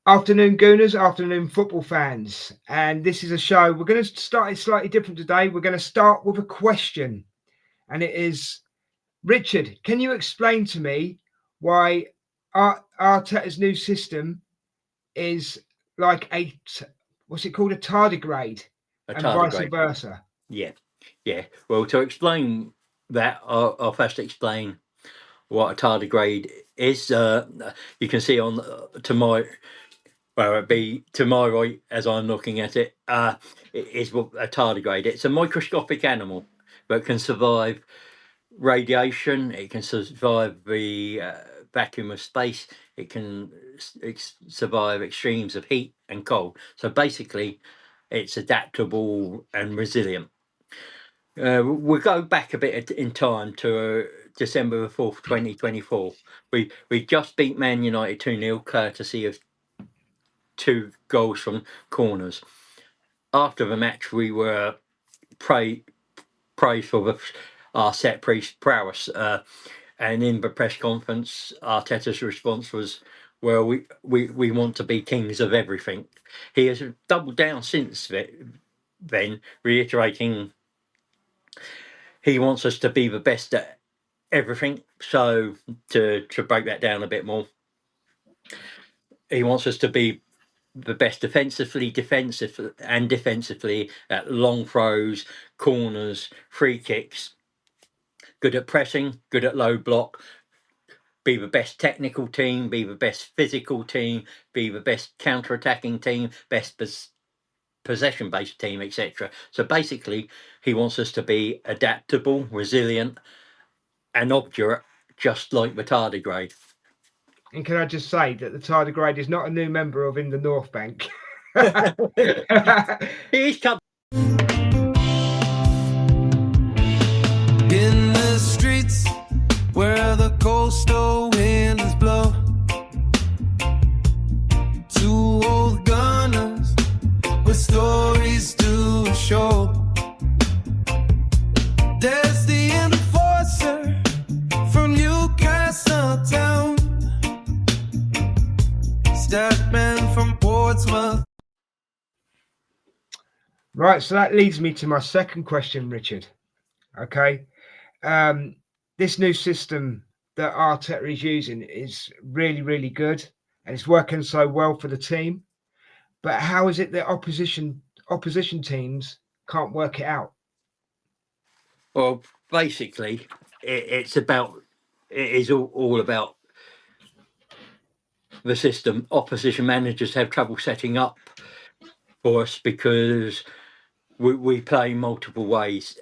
Afternoon, Gooners, afternoon, football fans. And this is a show. We're going to start it slightly different today. We're going to start with a question. And it is Richard, can you explain to me why Arteta's new system is like what's it called? A tardigrade A and vice tardigrade. versa? Yeah, yeah. Well, to explain that, I'll first explain what a tardigrade is. You can see on to my it'd be to my right as I'm looking at it. It is what a tardigrade. It's a microscopic animal that can survive radiation. It can survive the vacuum of space. It can survive extremes of heat and cold. So basically, it's adaptable and resilient. We'll go back a bit in time to December the 4th, 2024. We just beat Man United 2-0, courtesy of 2 goals from corners. After the match, we were praised for our set piece prowess. And in the press conference, Arteta's response was, well, we want to be kings of everything. He has doubled down since then, reiterating he wants us to be the best at everything. So to break that down a bit more, he wants us to be the best defensively at long throws, corners, free kicks, good at pressing, good at low block, be the best technical team, be the best physical team, be the best counter-attacking team, best possession-based team, etc. So basically, he wants us to be adaptable, resilient, and obdurate, just like the tardigrade. And can I just say that the tardigrade is not a new member of In the North Bank? He's come. In the streets where the coastal winds blow, 2 old gunners with stories to show. There's the enforcer from Newcastle town, Statman from Portsmouth. Right, so that leads me to my second question, Richard. Okay. This new system that Arteta is using is really, really good, and it's working so well for the team. But how is it that opposition teams can't work it out? Well, basically, it is all about the system. Opposition managers have trouble setting up for us because we play multiple ways: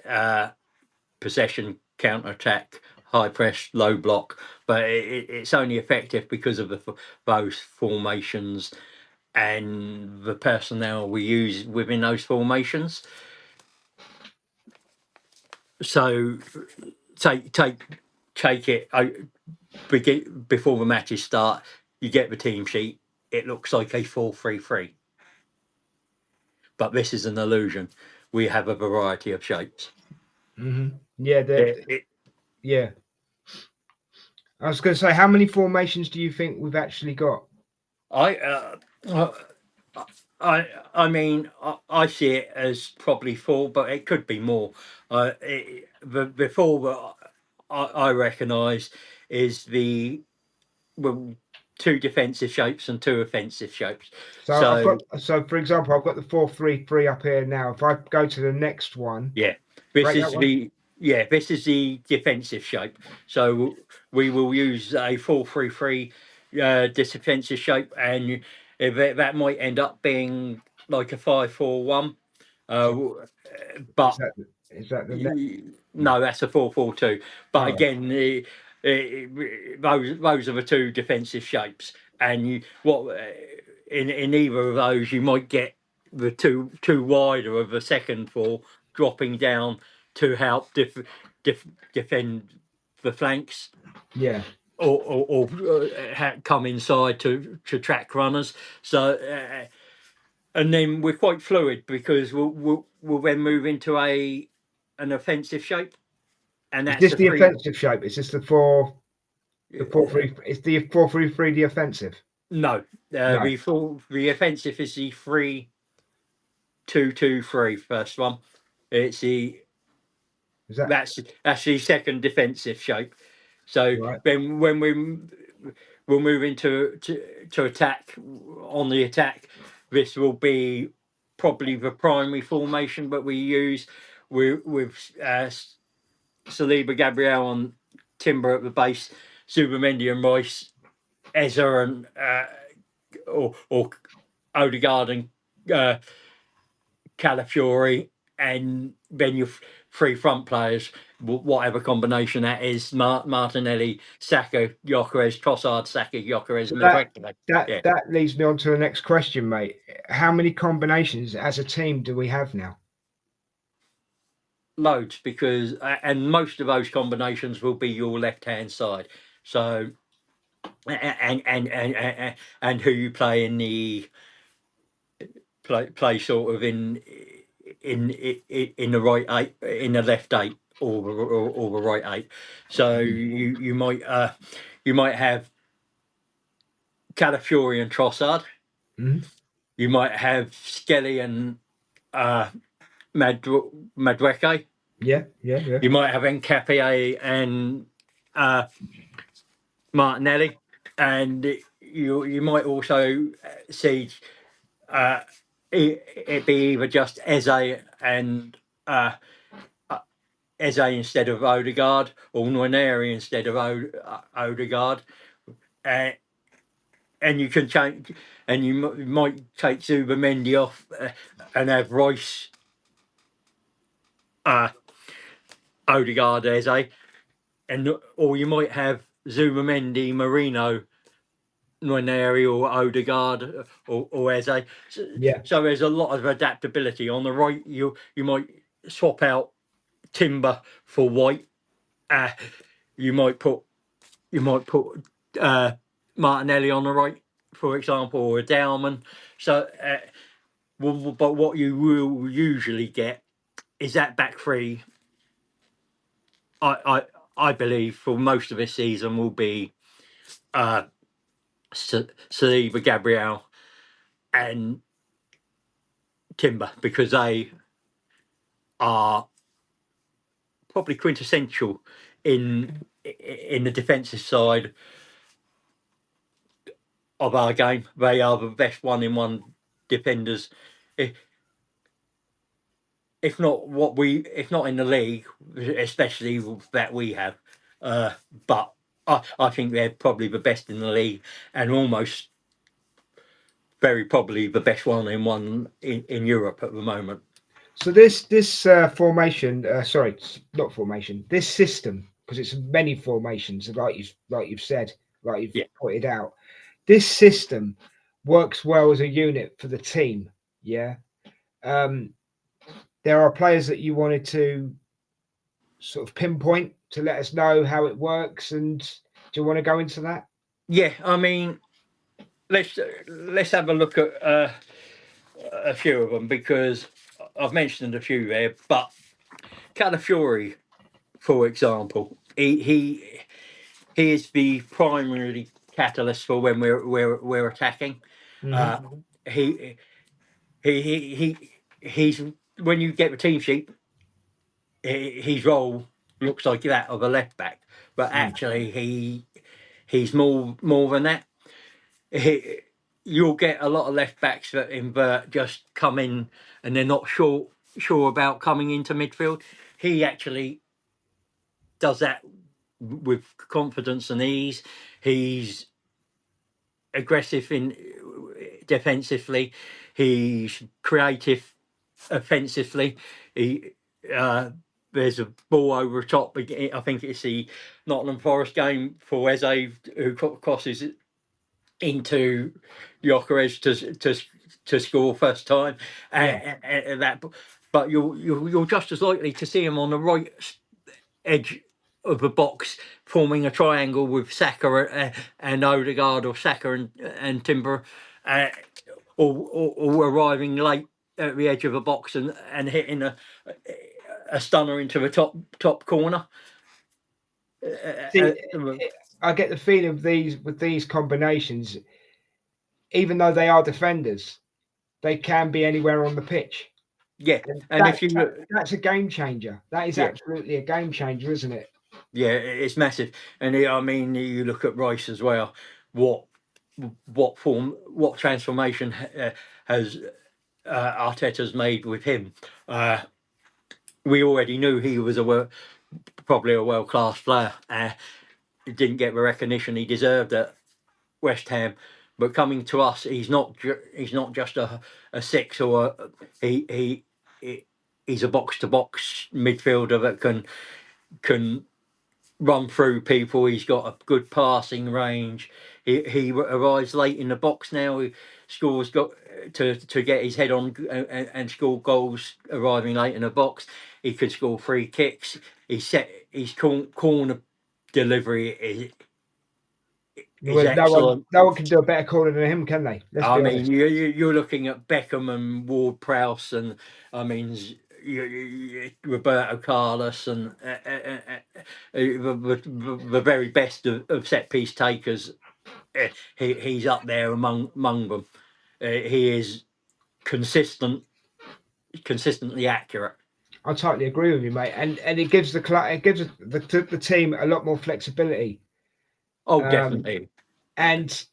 possession, counter attack, high press, low block. But it's only effective because of those formations and the personnel we use within those formations. So take it before the matches start. You get the team sheet. It looks like a 4-3-3, but this is an illusion. We have a variety of shapes. Mm-hmm. Yeah, It, yeah. I was going to say, how many formations do you think we've actually got? I mean, I see it as probably 4, but it could be more. The 4 that I recognise is the 2 defensive shapes and 2 offensive shapes. So for example, I've got the 4-3-3 up here now. If I go to the next one, yeah, this is the defensive shape. So we will use a 4-3-3 defensive shape, and that might end up being like a 5-4-1. But is that the next? No, that's a 4-4-2. But Oh. again, those are the 2 defensive shapes, and in either of those you might get the two wider of the second 4 dropping down to help defend the flanks. Yeah. Or come inside to track runners. So and then we're quite fluid because we'll then move into an offensive shape, and that's the offensive shape. Is this the 4-3? It's the 4-3-3, the offensive. No, No. the offensive is the 3-2-2-3 first one. It's the Is that that's the second defensive shape. So right? then when we'll move into to attack on the attack, this will be probably the primary formation that we use with Saliba, Gabriel and Timber at the base, Zubimendi and Rice, Eza and or Odegaard and Calafiori, and then your three front players, whatever combination that is: Martinelli, Saka, Gyökeres, Trossard, Saka, Gyökeres, So Madueke. Yeah, that leads me on to the next question, mate. How many combinations as a team do we have now? loads, because and most of those combinations will be your left hand side. So and who you play in the play sort of in the right eight, in the left eight, or the right eight. So you might have Calafiori and Trossard. Mhm. You might have Skelly and Madueke. Yeah. You might have Nketiah and Martinelli, and you might also see it be either just Eze and Eze instead of Odegaard, or Nwaneri instead of Odegaard. And you can change, and you might take Zubimendi off and have Rice, Odegaard, Eze, or you might have Zubimendi, Marino, Nwaneri, or Odegaard, or Eze. Yeah. So there's a lot of adaptability. On the right, you might swap out Timber for White. You might put Martinelli on the right, for example, or a Dowman. So, but what you will usually get is that back three. I believe for most of this season will be Saliba, Gabriel, and Timber, because they are probably quintessential in the defensive side of our game. They are the best one-in-one defenders, if not in the league, especially that we have. But I think they're probably the best in the league, and almost very probably the best one-in-one in Europe at the moment. So this formation, sorry, not formation. This system, because it's many formations, like you've said, like you've Yeah. pointed out. This system works well as a unit for the team. Yeah. There are players that you wanted to sort of pinpoint to let us know how it works, and do you want to go into that? Yeah, I mean, let's have a look at a few of them, because I've mentioned a few there. But Calafiori, for example, he is the primary catalyst for when we're attacking. He's when you get the team sheet, his role looks like that of a left back, but actually he's more than that. You'll get a lot of left backs that invert, just come in and they're not sure about coming into midfield. He actually does that with confidence and ease. He's aggressive in defensively. He's creative offensively. There's a ball over the top. I think it's the Nottingham Forest game for Eze, who crosses it into Gyökeres to score first time. And that, but you're just as likely to see him on the right edge of the box, forming a triangle with Saka and Odegaard, or Saka and Timber, or arriving late at the edge of the box and hitting a stunner into the top corner. See, I get the feeling with these combinations, even though they are defenders, they can be anywhere on the pitch. Yeah, and That, if you look, that's a game changer. That is Yeah. absolutely a game changer, isn't it? yeah, it's massive. And I mean, you look at Rice as well. What transformation has Arteta's made with him? We already knew he was probably a world class player. He didn't get the recognition he deserved at West Ham, but coming to us, he's not just a six or he's a box to box midfielder that can run through people. He's got a good passing range. He arrives late in the box now. He scores got to get his head on and score goals arriving late in the box. He could score free kicks. His corner delivery is excellent. No one can do a better corner than him, can they? Let's I be mean, honest. you're looking at Beckham and Ward Prowse, and I mean Roberto Carlos, and the very best of set piece takers. He's up there among them. He is consistently accurate. I totally agree with you, mate. And it gives the team a lot more flexibility. Oh, definitely. And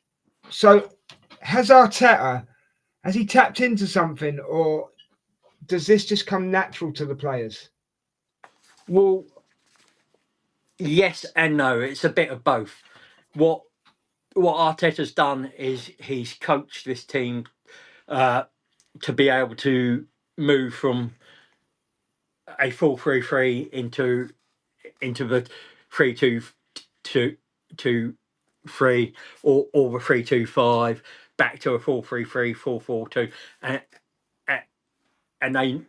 so, has Arteta tapped into something, or does this just come natural to the players? Well, yes and no. It's a bit of both. What Arteta's done is he's coached this team to be able to move from a 4-3-3 into the 3-2-3 or the 3-2-5 back to a 4-3-3, 4-4-2, and they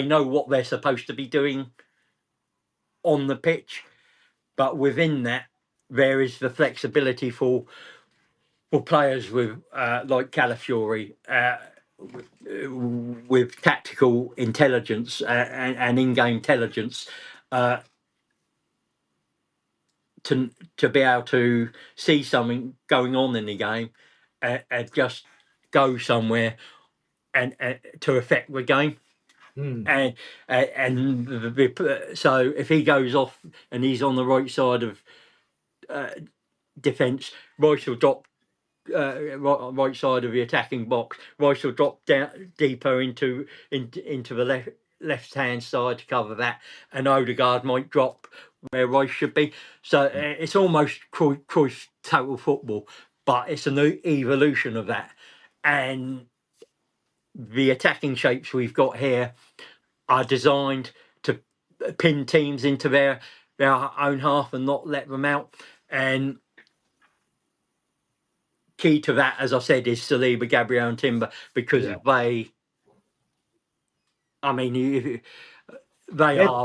know what they're supposed to be doing on the pitch, but within that there is the flexibility for players with like Calafiori, with tactical intelligence and in-game intelligence, to be able to see something going on in the game and just go somewhere and to affect the game. And so if he goes off and he's on the right side of defence, Royce will drop right side of the attacking box. Royce will drop down deeper into the left hand side to cover that, and Odegaard might drop where Royce should be. So it's almost Cruyff total football, but it's an evolution of that. And the attacking shapes we've got here are designed to pin teams into their own half and not let them out. And key to that, as I said, is Saliba, Gabriel and Timber, because they are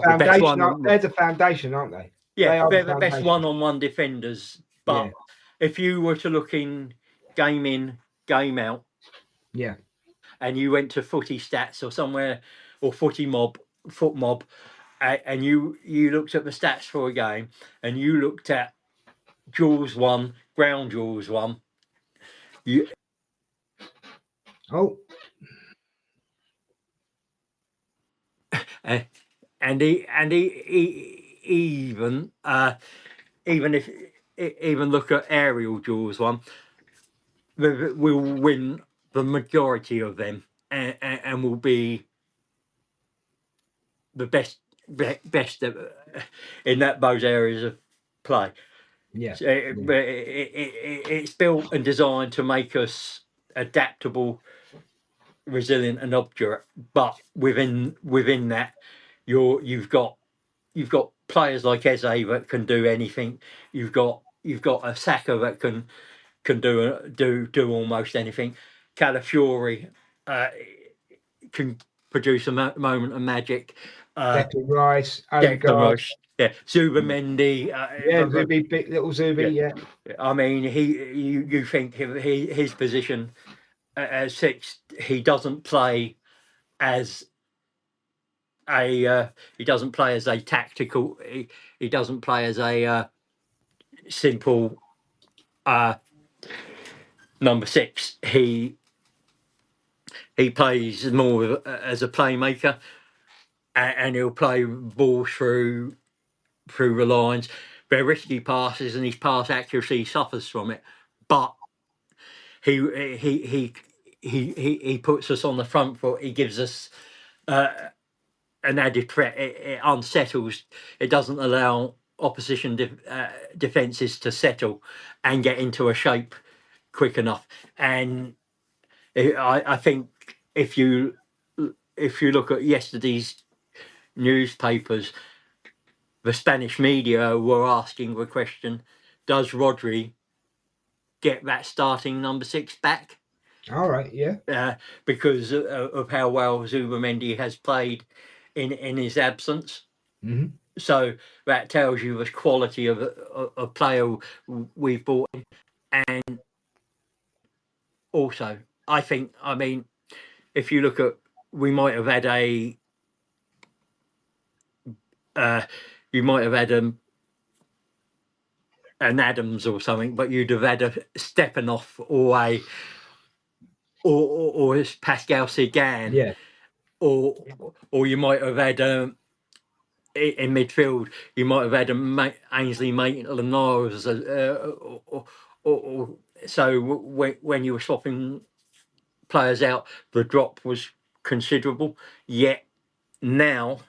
the best one. They're the foundation, aren't they? Yeah, they're the best one-on-one defenders. But if you were to look in, game out, and you went to Footy Stats or somewhere, or Foot Mob, and you looked at the stats for a game, and you looked at Jaws 1, ground Jaws 1. And even look at aerial Jaws 1, we'll win the majority of them, and will be the best in those areas of play. It's built and designed to make us adaptable, resilient, and obdurate. But within that, you've got players like Eze that can do anything. You've got a Saka that can do almost anything. Calafiori can produce a moment of magic. Declan Rice, Odegaard, Zubamendi, Zubi, big little Zubi, I mean, you think his position as 6, he doesn't play as a tactical. He doesn't play as a simple number 6. he plays more as a playmaker, and he'll play balls through the lines. They're risky passes, and his pass accuracy suffers from it. But he puts us on the front foot. He gives us an added threat. It unsettles. It doesn't allow opposition defenses to settle and get into a shape quick enough. And I think if you look at yesterday's newspapers, the Spanish media were asking the question: does Rodri get that starting number 6 back? All right, yeah. Because of how well Zubamendi has played in his absence. Mm-hmm. So that tells you the quality of a player we've bought in. And also, I mean, if you look at, we might have had an Adams or something, but you'd have had a Stepanov or Pascal Sagan, Yeah. or you might have had in midfield, you might have had Ainsley Maitland-Niles. So when you were swapping players out, the drop was considerable. Yet now,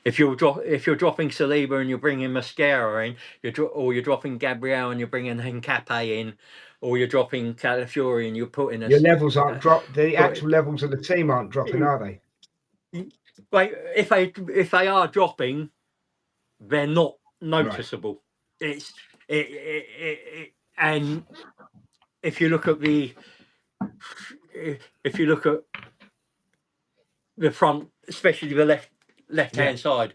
if you're dropping Saliba and you're bringing Mascara in, you're dropping Gabriel and you're bringing Hencape in, or you're dropping Calafiori and you're putting Your levels aren't dropped. The but- actual levels of the team aren't dropping, are they? Like if they are dropping, they're not noticeable. Right. And if you look at the front, especially the left-hand side,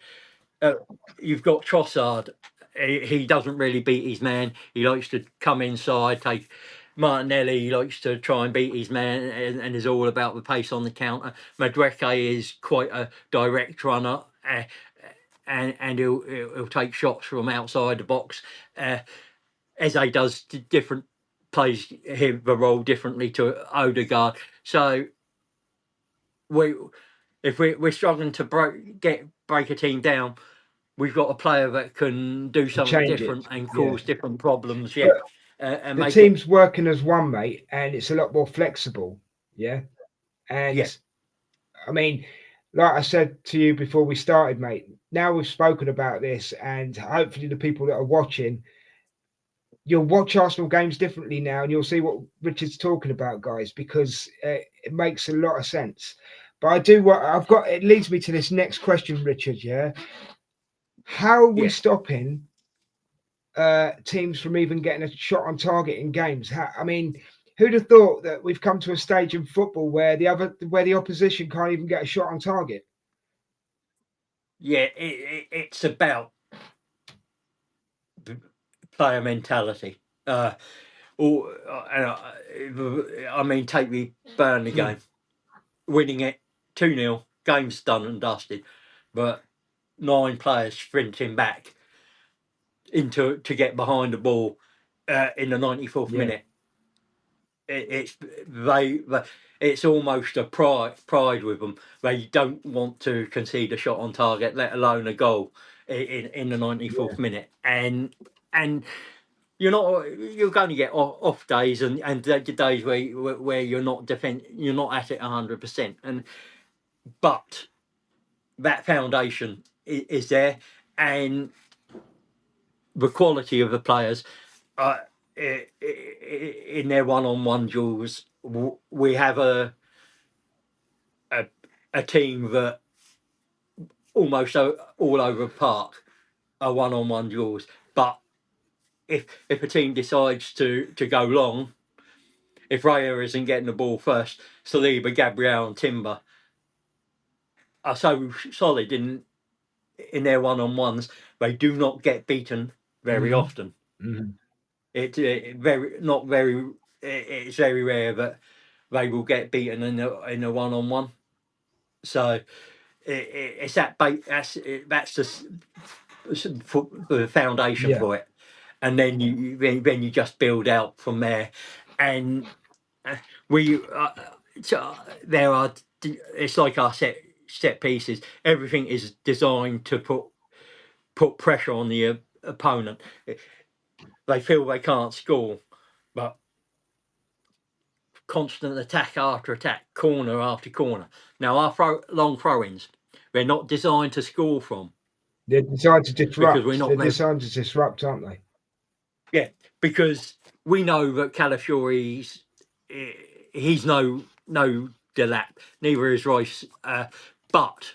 you've got Trossard. He doesn't really beat his man. He likes to come inside, take Martinelli. He likes to try and beat his man, and is all about the pace on the counter. Madueke is quite a direct runner, and he'll take shots from outside the box. Eze does plays the role differently to Odegaard. So if we're struggling to break a team down, we've got a player that can do something different and cause different problems. Yeah, and the team's working as one, mate, and it's a lot more flexible. Yeah, and I mean, like I said to you before we started, mate. Now we've spoken about this, and hopefully the people that are watching, you'll watch Arsenal games differently now, and you'll see what Richard's talking about, guys, because it makes a lot of sense. But it leads me to this next question, Richard. Yeah, how are we stopping teams from even getting a shot on target in games? Who'd have thought that we've come to a stage in football where the opposition can't even get a shot on target? Yeah, it's about player mentality. Take the Burnley game, winning it 2-0, game's done and dusted, but 9 players sprinting back to get behind the ball in the 94th minute. It's almost a pride with them. They don't want to concede a shot on target, let alone a goal in the 94th minute. And you're going to get off days and days where you're not at it 100%. But that foundation is there, and the quality of the players in their one-on-one duels. We have a team that almost all over the park are one-on-one duels. But if a team decides to go long, if Raya isn't getting the ball first, Saliba, Gabriel and Timber are so solid in their one-on-ones, they do not get beaten very often. Mm-hmm. It's very rare that they will get beaten in a one-on-one. So it's that's the foundation for it, and then you just build out from there. And we so there are. It's like our set pieces. Everything is designed to put pressure on the opponent. They feel they can't score, but constant attack after attack, corner after corner. Now our long throw-ins, they're not designed to score from. They're designed to disrupt. Because we're not They're very- designed to disrupt, aren't they? Yeah, because we know that Calafiori's he's no delap, neither is Rice. But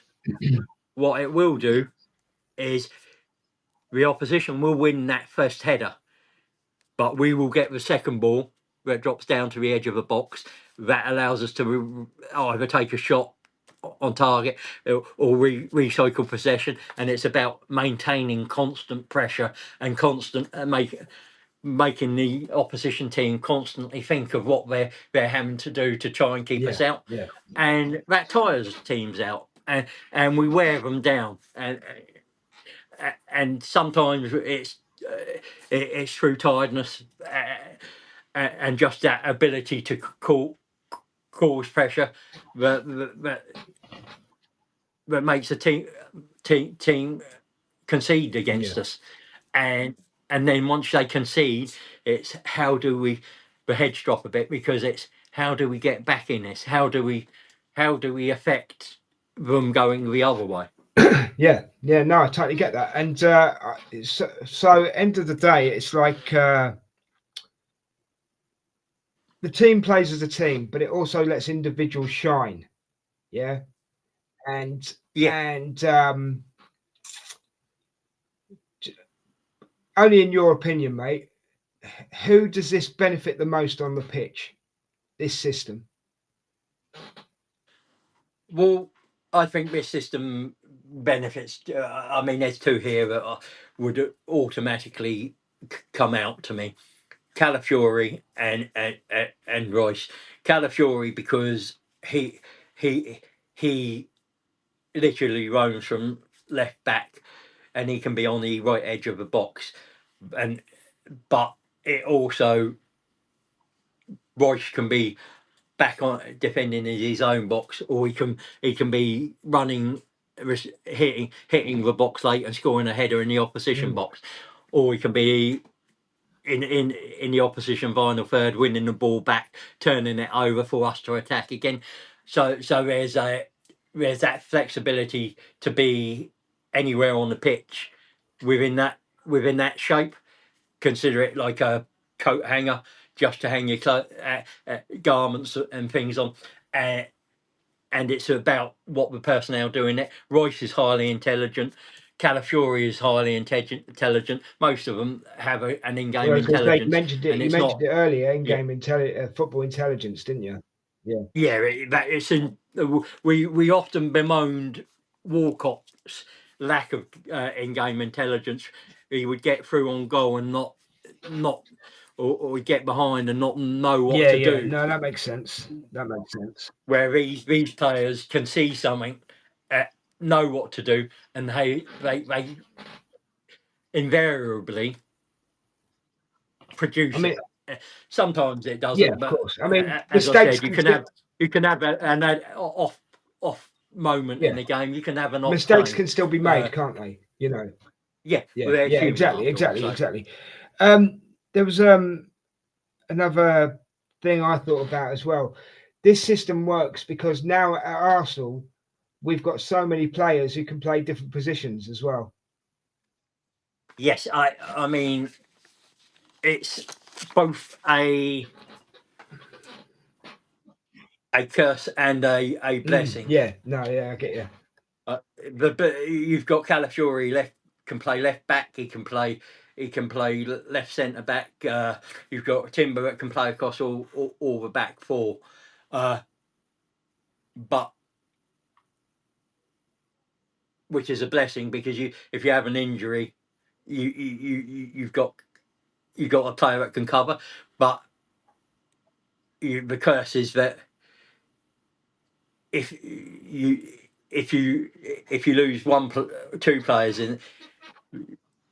what it will do is the opposition will win that first header, but we will get the second ball that drops down to the edge of the box. That allows us to either take a shot on target or recycle possession, and it's about maintaining constant pressure and constant making the opposition team constantly think of what they're having to do to try and keep us out, Yeah. and that tires teams out, and we wear them down, and sometimes it's through tiredness and just that ability to cause pressure that makes a team concede against us, and then once they concede, it's how do we the heads drop a bit, because it's how do we get back in this? How do we affect them going the other way? Yeah, no, I totally get that. And so end of the day, it's like the team plays as a team, but it also lets individuals shine. Yeah. And only in your opinion, mate, who does this benefit the most on the pitch, this system? Well, I think this system benefits. I mean, there's two here that would automatically come out to me: Calafiori and Royce. Calafiori, because he literally roams from left back, and he can be on the right edge of the box, but it also Royce can be back on defending in his own box, or he can be running, hitting the box late and scoring a header in the opposition box, or he can be in the opposition final third, winning the ball back, turning it over for us to attack again. So there's that flexibility to be anywhere on the pitch within that shape. Consider it like a coat hanger, just to hang your garments and things on, and it's about what the personnel doing it. Royce is highly intelligent. Calafiori is highly intelligent. Most of them have an in-game intelligence. You mentioned it. And You mentioned it earlier. In-game football intelligence, didn't you? Yeah. Yeah, it's in. We often bemoaned Walcott's lack of in-game intelligence. He would get through on goal and not or get behind and not know what to do. No, that makes sense. Where these players can see something, know what to do, and they invariably produce it. Sometimes it doesn't. Yeah, of course. I mean, as I said, you can have an off moment in the game. You can have an off mistakes game. Can still be made, can't they? You know. Yeah. Exactly. There was another thing I thought about as well. This system works because now at Arsenal we've got so many players who can play different positions as well. Yes, I mean, it's both a curse and a blessing. I get you. You've got Calafiori can play left back. He can play left centre back. You've got Timber that can play across all the back four. But which is a blessing, because if you have an injury, you've got a player that can cover. But the curse is that if you lose two players, and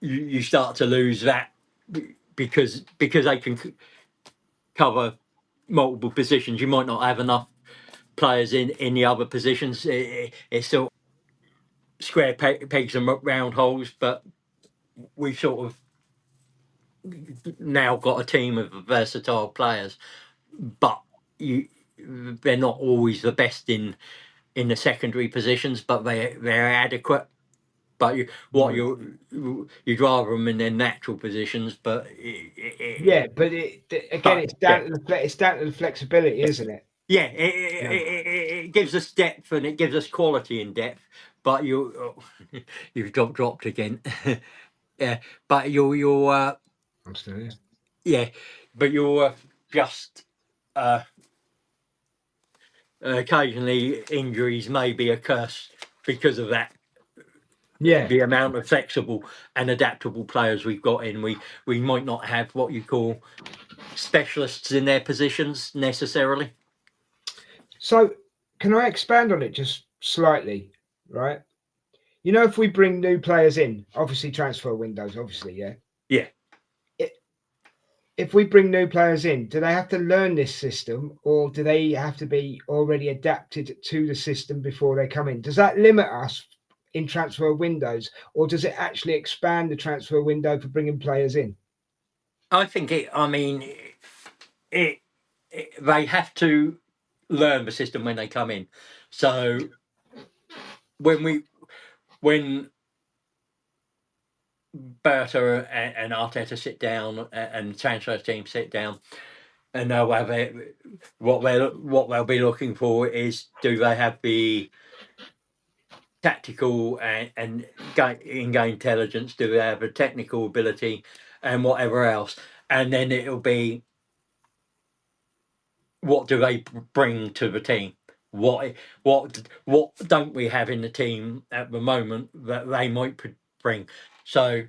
you start to lose that because they can cover multiple positions. You might not have enough players in the other positions. It's still square pegs and round holes, but we've sort of now got a team of versatile players, but they're not always the best in the secondary positions, but they're adequate. But you'd rather them in their natural positions, but but it's down to the flexibility, isn't it? Yeah, it gives us depth and it gives us quality in depth. But you've dropped again. Yeah, but you're I'm still here. yeah, but you're just occasionally injuries may be a curse because of that. Yeah. The amount of flexible and adaptable players we've got in, we might not have what you call specialists in their positions necessarily. So can I expand on it just slightly, right? You know, if we bring new players in, obviously transfer windows, obviously, yeah. Yeah. If we bring new players in, do they have to learn this system, or do they have to be already adapted to the system before they come in? Does that limit us in transfer windows, or does it actually expand the transfer window for bringing players in? I think they have to learn the system when they come in. So when Berta and Arteta sit down and the transfer team sit down, and they'll have what they'll be looking for is, do they have the tactical and in-game intelligence? Do they have a technical ability and whatever else? And then it'll be, what do they bring to the team? What don't we have in the team at the moment that they might bring? So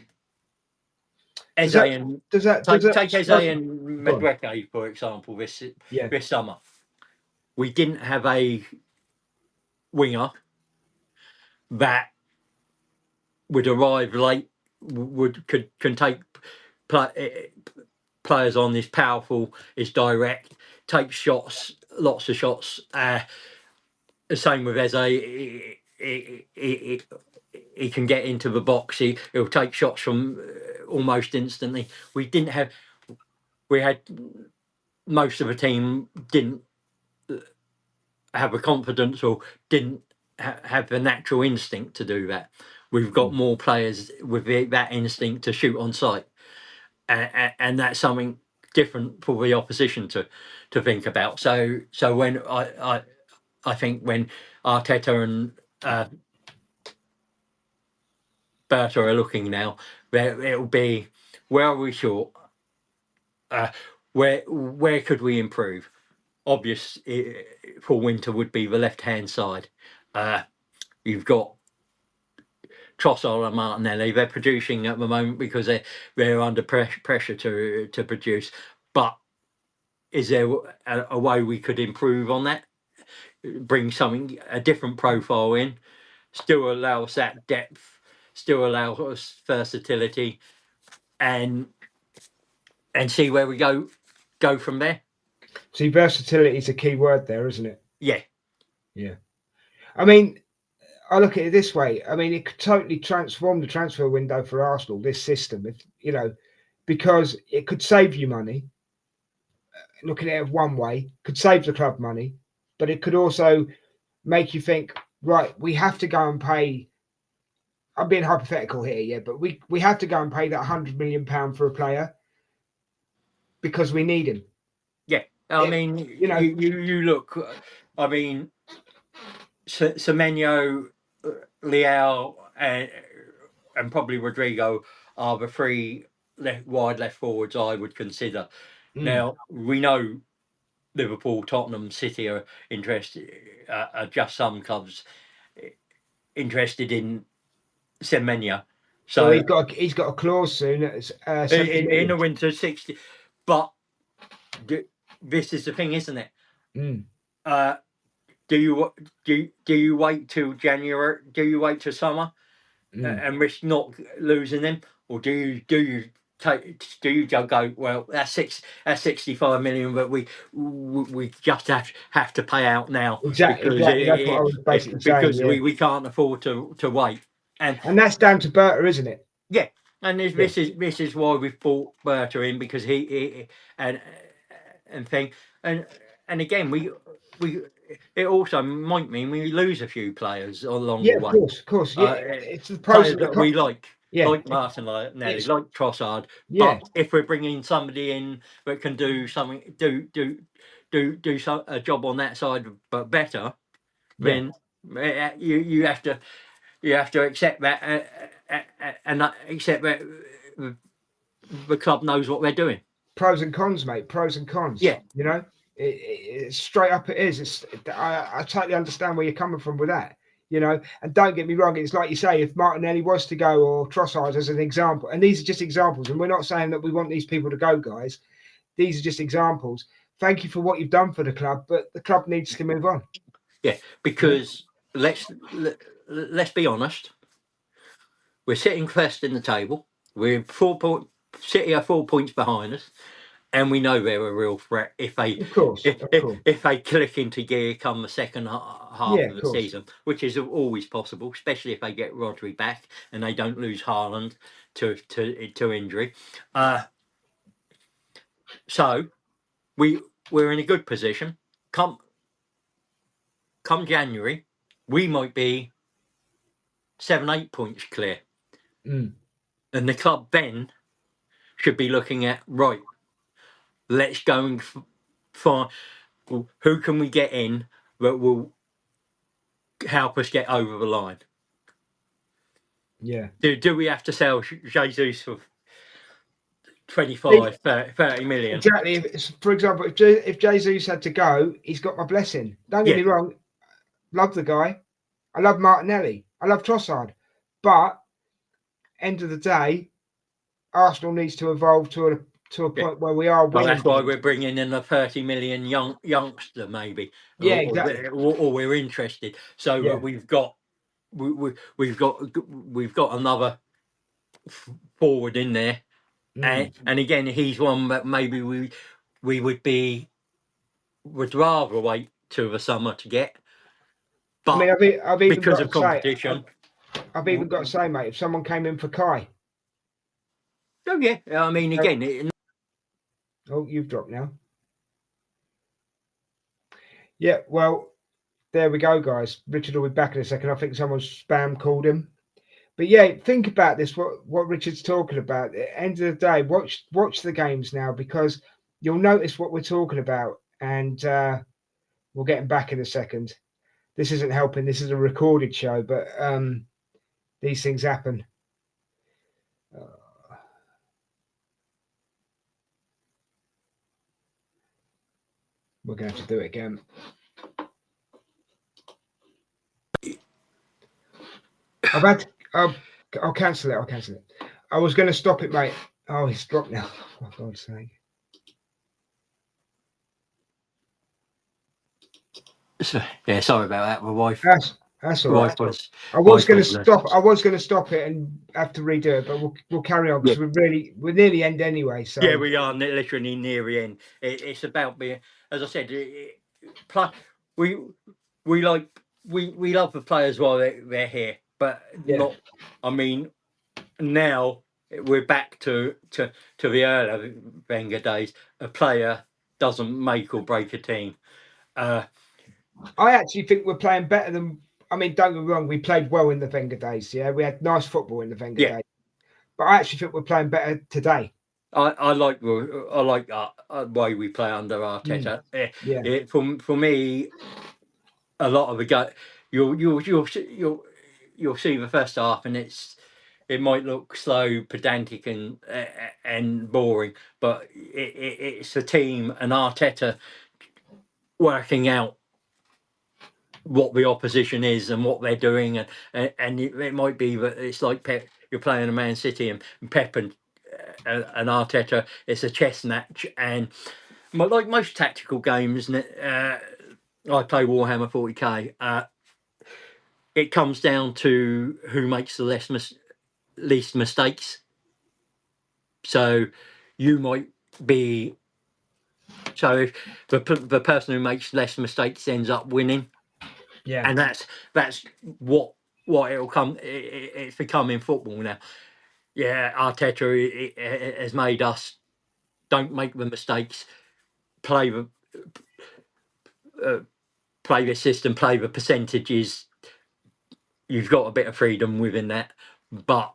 Eze and take Eze and Medweke, for example, this summer. We didn't have a winger that would arrive late, can take players on, is powerful, is direct, takes shots, lots of shots. The same with Eze. He can get into the box. He'll take shots from almost instantly. We had most of the team didn't have the confidence or didn't have the natural instinct to do that. We've got more players with that instinct to shoot on sight, and that's something different for the opposition to think about. So when I think when Arteta and Berta are looking now, it'll be, where are we short? Where could we improve? Obvious for winter would be the left-hand side. You've got Trossard and Martinelli. They're producing at the moment because they're under pressure to produce. But is there a way we could improve on that? Bring a different profile in, still allow us that depth, still allow us versatility, and see where we go from there. See, versatility is a key word there, isn't it? Yeah. I mean, I look at it this way. I mean, it could totally transform the transfer window for Arsenal, this system, because it could save you money. Looking at it one way, could save the club money, but it could also make you think, right, we have to go and pay. I'm being hypothetical here, yeah, but we have to go and pay that £100 million for a player because we need him. Yeah, I mean, you look. I mean, Semenyo, Leao, and probably Rodrigo are the three wide left forwards I would consider. Now we know Liverpool, Tottenham, City are interested. Are just some clubs interested in Semenyo. So he's got a clause soon. In the winter 60. But this is the thing, isn't it? Do you wait till January? Do you wait till summer and risk not losing them, or do you do you go, well, that's 65 million, but we just have to pay out now Exactly. because That's what I was basically saying. because Yeah. we can't afford to wait. And that's down to Berta, isn't it? yeah, and this is why we've brought Berta in, because he and thing and again we it also might mean we lose a few players along the Yeah, way. of course. Yeah, it's the pros Players and the that we cons. Yeah, like Martinelli, like Trossard. yeah, But if we're bringing somebody in that can do something, a job on that side, but better, yeah. then you have to accept that and accept that the club knows what they're doing. Pros and cons, mate. Pros and cons. Yeah. You know, it's straight up. It is. I totally understand where you're coming from with that. You know, and don't get me wrong. It's like you say, if Martinelli was to go, or Trossard as an example, and these are just examples, and we're not saying that we want these people to go, guys. These are just examples. Thank you for what you've done for the club, but the club needs to move on. Yeah, because let's be honest. We're sitting first in the table. We're City are 4 points behind us, and we know they're a real threat if they Of course. if they click into gear come the second half of the course. season, which is always possible, especially if they get Rodri back and they don't lose Haaland to injury. So we're in a good position. Come January, we might be 7-8 points clear. Mm. And the club then should be looking at, right, let's go and find who can we get in that will help us get over the line. Yeah. Do we have to sell Jesus for 25, 30 million? Exactly. For example, if Jesus had to go, he's got my blessing. Don't get me wrong. Love the guy. I love Martinelli. I love Trossard. But end of the day, Arsenal needs to evolve to a point where we are winning. Well, that's why we're bringing in a 30 million youngster, maybe. Yeah, exactly. Or we're interested. So we've got another forward in there, and again, he's one that maybe we would rather wait till the summer to get. But I mean, I've even because got of competition, I've even got to say, mate, if someone came in for Kai. Oh yeah, I mean, again. Oh, you've dropped now. Yeah, well, there we go, guys. Richard will be back in a second. I think someone spam called him. But yeah, think about this. What Richard's talking about. At the end of the day, watch the games now, because you'll notice what we're talking about, and we'll get him back in a second. This isn't helping. This is a recorded show, but these things happen. We're going to have to do it again. I'll cancel it. I was going to stop it, mate. Oh, it's dropped now. For God's sake. Yeah, sorry about that. My wife. That's all right. I was going to stop it and have to redo it, but we'll carry on, because we're near the end anyway. So yeah, we are literally near the end. It's about being, as I said, we love the players while they're here, but not. I mean, now we're back to the earlier Wenger days. A player doesn't make or break a team. I actually think we're playing better than. I mean, don't get me wrong, we played well in the Wenger days. Yeah, we had nice football in the Wenger days. But I actually think we're playing better today. I like that way we play under Arteta. For me, a lot of the go, you'll see the first half, and it might look slow, pedantic, and boring, but it's a team and Arteta working out what the opposition is and what they're doing, and it might be that it's like Pep, you're playing a Man City, and Pep and Arteta, it's a chess match, and like most tactical games, I play Warhammer 40k. It comes down to who makes the least mistakes. So you might be. So if the person who makes less mistakes ends up winning, Yeah. and that's what it'll come. It's become in football now. Yeah, Arteta has made us don't make the mistakes, play the system, play the percentages. You've got a bit of freedom within that, but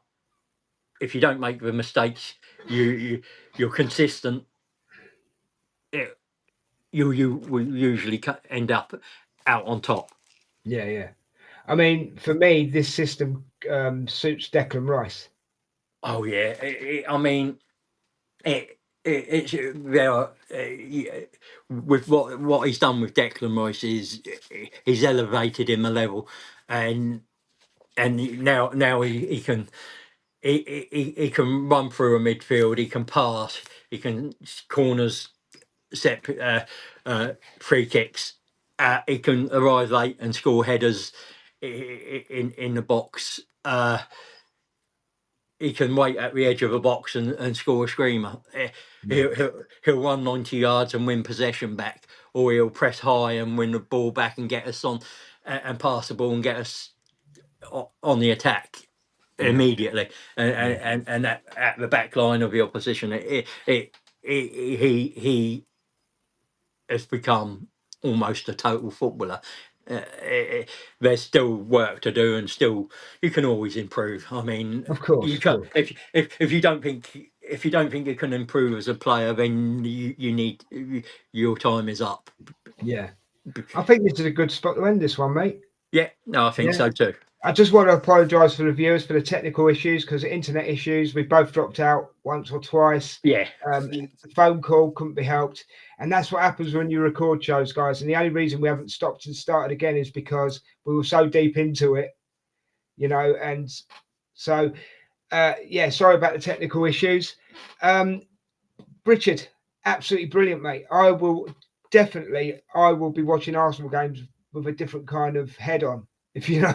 if you don't make the mistakes, you're consistent. You will usually end up out on top. Yeah. I mean, for me, this system suits Declan Rice. Oh yeah, I mean, it's there. With what he's done with Declan Rice is he's elevated him a level, and now he can he can run through a midfield. He can pass. He can corners, set free kicks. He can arrive late and score headers in the box. He can wait at the edge of a box and score a screamer. He'll run 90 yards and win possession back, or he'll press high and win the ball back and get us on and pass the ball and get us on the attack immediately, and at the back line of the opposition. He has become almost a total footballer. There's still work to do, and still you can always improve. I mean, Of course, you can if you don't think you can improve as a player, then you need your time is up. Yeah, I think this is a good spot to end this one, mate. Yeah, no, I think so too. I just want to apologise for the viewers for the technical issues, because internet issues. We both dropped out once or twice. Yeah. The phone call couldn't be helped. And that's what happens when you record shows, guys. And the only reason we haven't stopped and started again is because we were so deep into it, and so, sorry about the technical issues. Richard, absolutely brilliant, mate. I will be watching Arsenal games with a different kind of head on. If you know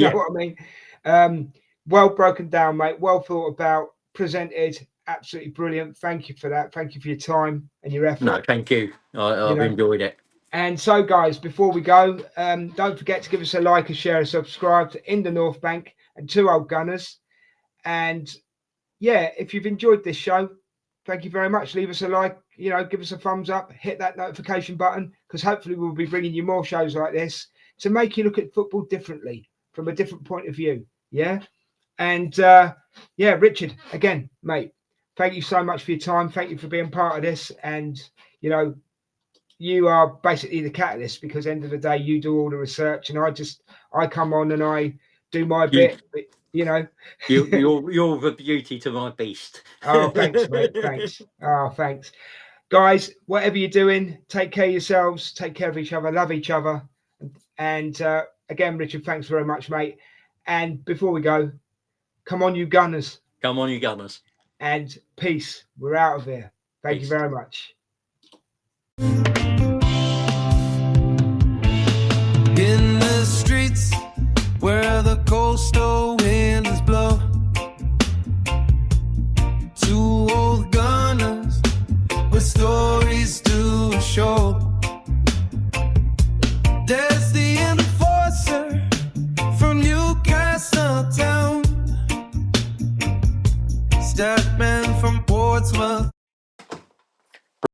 what I mean. Well broken down, mate. Well thought about, presented. Absolutely brilliant. Thank you for that. Thank you for your time and your effort. No, thank you. I've enjoyed it. And so, guys, before we go, don't forget to give us a like, a share, a subscribe to In the North Bank and Two Old Gunners. And if you've enjoyed this show, thank you very much. Leave us a like, give us a thumbs up, hit that notification button, because hopefully we'll be bringing you more shows like this to make you look at football differently, from a different point of view. Yeah. And Richard, again, mate, thank you so much for your time. Thank you for being part of this. And, you are basically the catalyst, because end of the day, you do all the research, and I come on and I do my bit, You're the beauty to my beast. Oh, thanks, mate. Thanks. Oh, thanks. Guys, whatever you're doing, take care of yourselves, take care of each other, love each other. And again, Richard, thanks very much, mate. And before we go, come on, you Gunners. Come on, you Gunners. And peace. We're out of here. Thank you very much. In the streets where the coastal winds blow, two old gunners with stories to show. There's the enforcer from Newcastle town, Statman from Portsmouth,